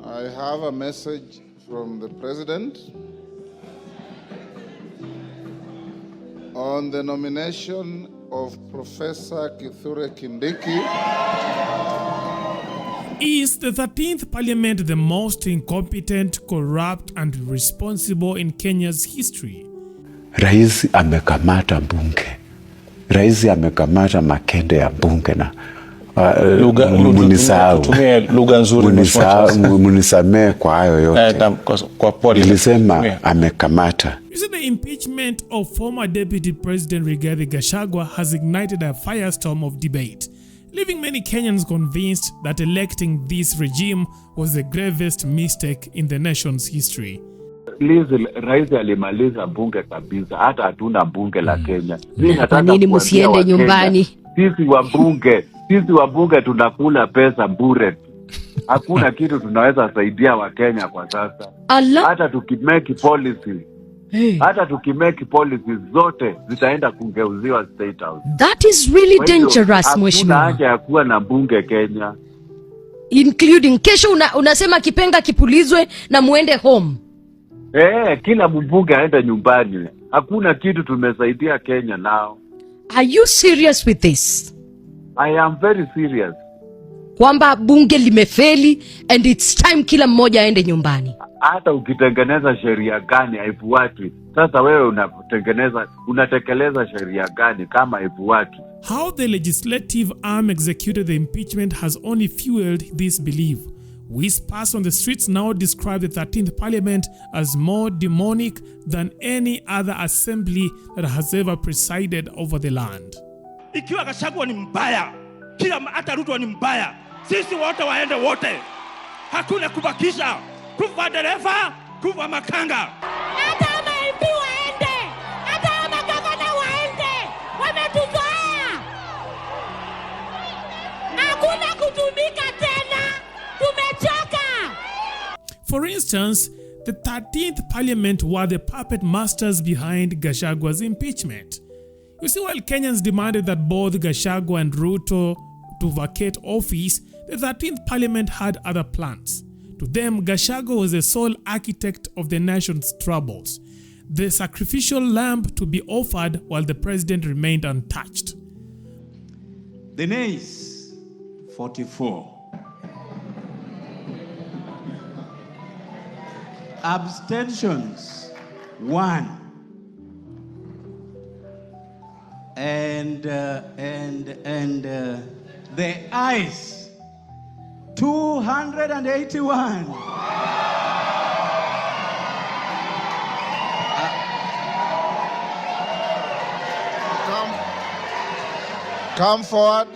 I have a message from the President on the nomination of Professor Kindiki. Is the 13th Parliament the most incompetent, corrupt and irresponsible in Kenya's history? Rais amekamata bunge. Rais amekamata makende ya bunge na munisamee kwa hayo yote. Nilisema amekamata. The impeachment of former Deputy President Rigathi Gachagua has ignited a firestorm of debate, leaving many Kenyans convinced that electing this regime was the gravest mistake in the nation's history. Rais alimaliza bunge kabisa, hata hatuna bunge la Kenya. Kwa nini msiende nyumbani? Sisi wabunge tunakula pesa bure. Hakuna kitu tunaweza saidia wa Kenya kwa sasa. Hata tukimake policy zote zitaenda kungeuziwa State House. That is really dangerous, mheshimiwa. Hakuna haja ya kuwa na bunge Kenya. Including kesho unasema kipenga kipulizwe na muende home. Kila mbunge aende nyumbani. Hakuna kitu tumesaidia Kenya now. Are you serious with this? I am very serious. Kwamba bunge limefeli and it's time kila mmoja aende nyumbani. Hata ukitengeneza sheria gani haifuatwi. Sasa wewe unatekeleza sheria gani kama haifuatwi? How the legislative arm executed the impeachment has only fueled this belief. Whispers on the streets now describe the 13th Parliament as more demonic than any other assembly that has ever presided over the land. Ikiwa Gachagua ni mbaya, kila hata Ruto ni mbaya, sisi wote waende wote. Hakuna kubakisha, kuva dereva, kuva makanga. Hata MP waende, hata magavana waende, wametuzoea. Hakuna kutumika tena, tumechoka. For instance, the 13th Parliament were the puppet masters behind Gachagua's impeachment. You see, while Kenyans demanded that both Gachagua and Ruto to vacate office, the 13th Parliament had other plans. To them, Gachagua was the sole architect of the nation's troubles, the sacrificial lamb to be offered while the president remained untouched. The nays, 44. Abstentions, 1. And the ayes, 281. Come forward.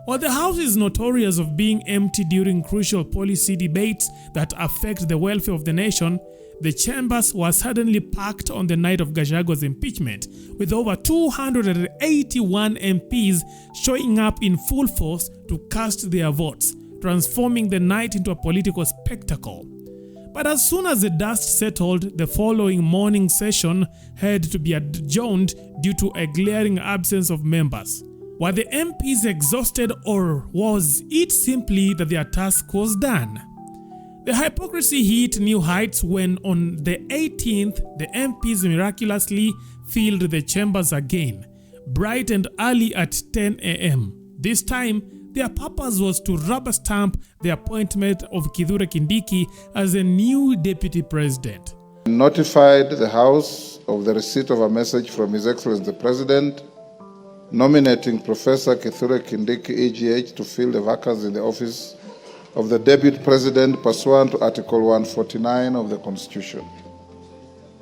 While the House is notorious of being empty during crucial policy debates that affect the welfare of the nation, the chambers were suddenly packed on the night of Gachagua's impeachment, with over 281 MPs showing up in full force to cast their votes, transforming the night into a political spectacle. But as soon as the dust settled, the following morning session had to be adjourned due to a glaring absence of members. Were the MPs exhausted, or was it simply that their task was done? The hypocrisy hit new heights when on the 18th, the MPs miraculously filled the chambers again, bright and early at 10 a.m. This time, their purpose was to rubber stamp the appointment of Kindiki as the new deputy president. Notified the House of the receipt of a message from His Excellency the President nominating Professor Kindiki EGH to fill the vacancy in the office of the Deputy President pursuant to Article 149 of the Constitution.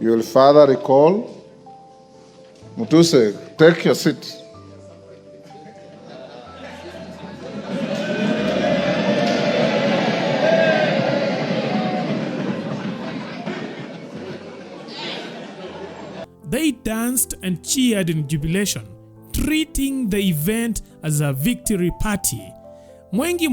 You will further recall. Mutuse, take your seat. They danced and cheered in jubilation, treating the event as a victory party. Mwangi,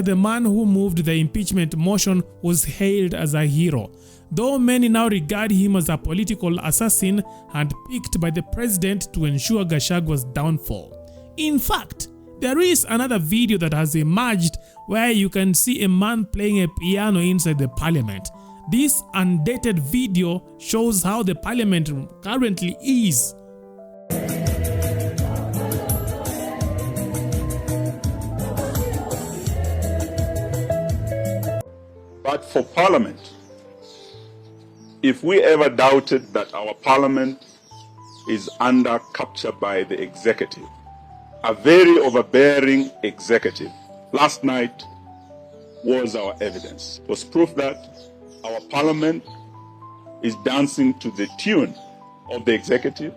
the man who moved the impeachment motion, was hailed as a hero, though many now regard him as a political assassin handpicked by the president to ensure Gachagua's downfall. In fact, there is another video that has emerged where you can see a man playing a piano inside the parliament. This undated video shows how the parliament currently is. But for Parliament, if we ever doubted that our Parliament is under capture by the executive, a very overbearing executive, last night was our evidence, was proof that our Parliament is dancing to the tune of the executive.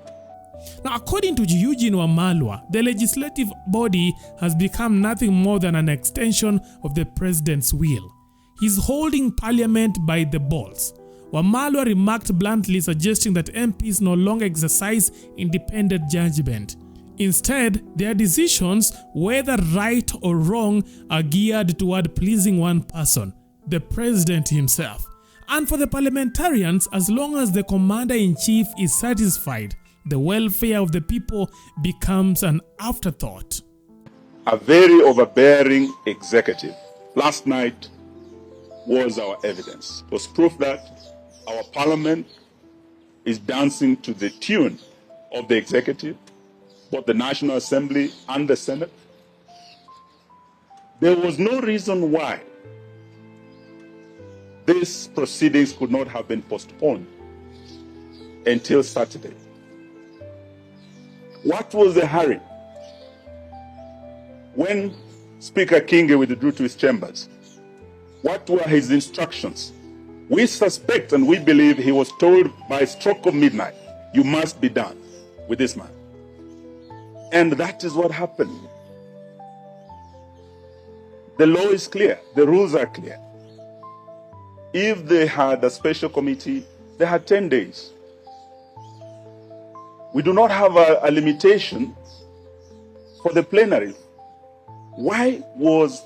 Now, according to Eugene Wamalwa, the legislative body has become nothing more than an extension of the president's will. He's holding parliament by the balls. Wamalwa remarked bluntly, suggesting that MPs no longer exercise independent judgment. Instead, their decisions, whether right or wrong, are geared toward pleasing one person, the president himself. And for the parliamentarians, as long as the commander-in-chief is satisfied, the welfare of the people becomes an afterthought. A very overbearing executive, last night was our evidence, was proof that our Parliament is dancing to the tune of the executive, both the National Assembly and the Senate. There was no reason why these proceedings could not have been postponed until Saturday. What was the hurry? When Speaker Kingi withdrew to his chambers, what were his instructions? We suspect and we believe he was told by stroke of midnight, you must be done with this man. And that is what happened. The law is clear. The rules are clear. If they had a special committee, they had 10 days. We do not have a limitation for the plenary. Why was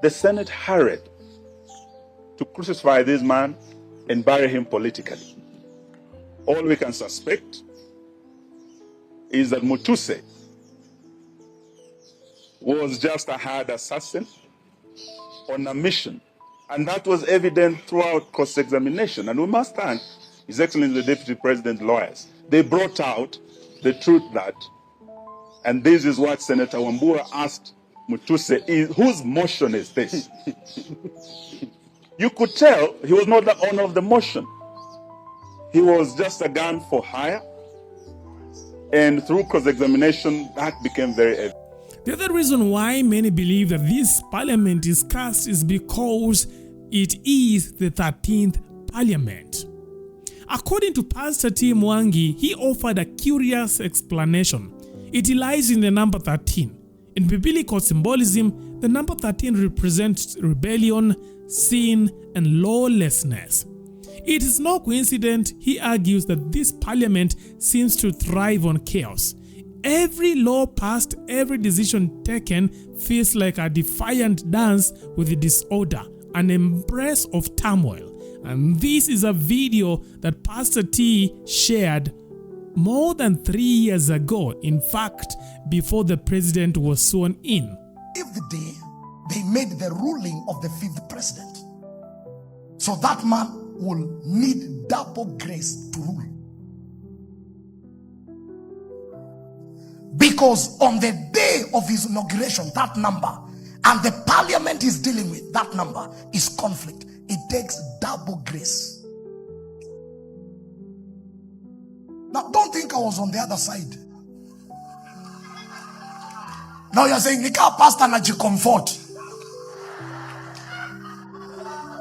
the Senate hurried to crucify this man and bury him politically? All we can suspect is that Mutuse was just a hired assassin on a mission. And that was evident throughout cross-examination. And we must thank His Excellency the Deputy President's lawyers. They brought out the truth that, and this is what Senator Wambua asked Mutuse, whose motion is this? You could tell he was not the owner of the motion. He was just a gun for hire. And through cross-examination, that became very evident. The other reason why many believe that this parliament is cursed is because it is the 13th parliament. According to Pastor T. Mwangi, he offered a curious explanation. It lies in the number 13. In biblical symbolism, the number 13 represents rebellion, sin, and lawlessness. It is no coincidence, he argues, that this parliament seems to thrive on chaos. Every law passed, every decision taken feels like a defiant dance with disorder, an embrace of turmoil. And this is a video that Pastor T shared more than 3 years ago, in fact, before the president was sworn in. If the day they made the ruling of the 5th president, so that man will need double grace to rule. Because on the day of his inauguration, that number, and the parliament is dealing with that number, is conflict. It takes double grace. Now, don't think I was on the other side. Now you're saying, Nika pastor najicomfort.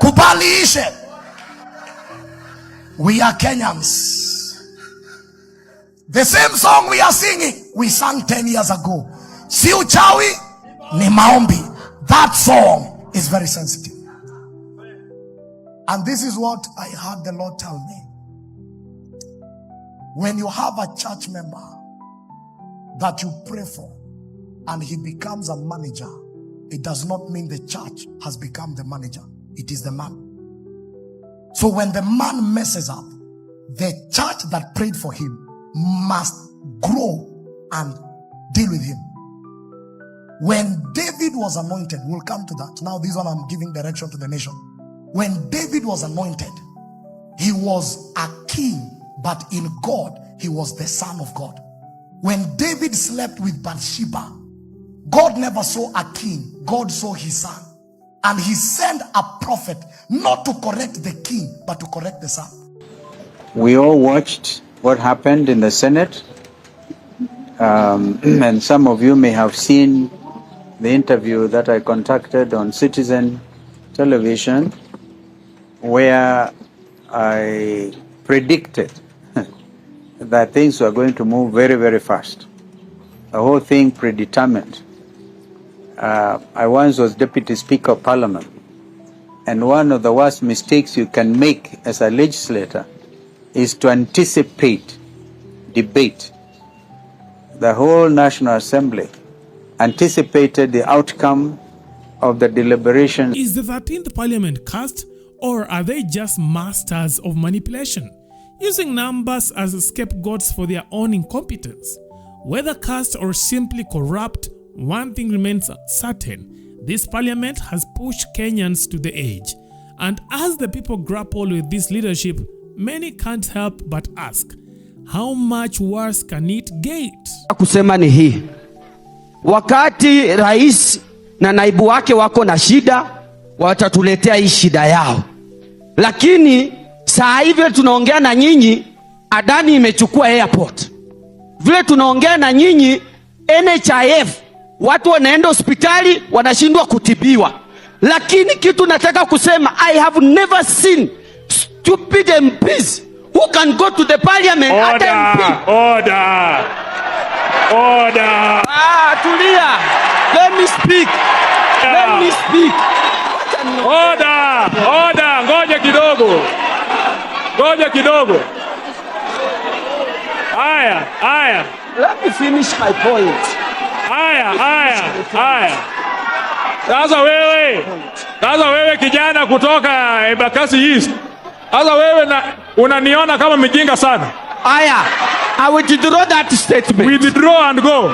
Kubali ishe. We are Kenyans. The same song we are singing, we sang 10 years ago. Si uchawi ni maombi. That song is very sensitive. And this is what I heard the Lord tell me. When you have a church member that you pray for and he becomes a manager, it does not mean the church has become the manager. It is the man. So when the man messes up, the church that prayed for him must grow and deal with him. When David was anointed, we'll come to that. Now this one I'm giving direction to the nation. When David was anointed, he was a king, but in God, he was the son of God. When David slept with Bathsheba, God never saw a king, God saw his son. And he sent a prophet not to correct the king, but to correct the son. We all watched what happened in the Senate. And some of you may have seen the interview that I conducted on Citizen Television, where I predicted that things were going to move very, very fast. The whole thing predetermined. I once was Deputy Speaker of Parliament, and one of the worst mistakes you can make as a legislator is to anticipate debate. The whole National Assembly anticipated the outcome of the deliberation. Is the 13th Parliament cursed, or are they just masters of manipulation, using numbers as scapegoats for their own incompetence? Whether cursed or simply corrupt, one thing remains certain: this parliament has pushed Kenyans to the edge. And as the people grapple with this leadership, many can't help but ask, how much worse can it get? Kusema ni hii: wakati rais na naibu wake wako na shida, watatuletea hii shida yao. Lakini saa hivi tunaongea na nyinyi, Adani imechukua airport. Vile tunaongea na nyinyi, NHIF watu wanaenda hospitali wanashindwa kutibiwa. Lakini kitu nataka kusema, I have never seen stupid MPs who can go to the parliament. Order. Tulia. Let me speak. Order. Ngoja kidogo. Haya. Let me finish my point. Haya. Sasa wewe kijana kutoka Embakasi East. Sasa wewe unaniona kama mjinga sana. I withdraw that statement. Withdraw and go.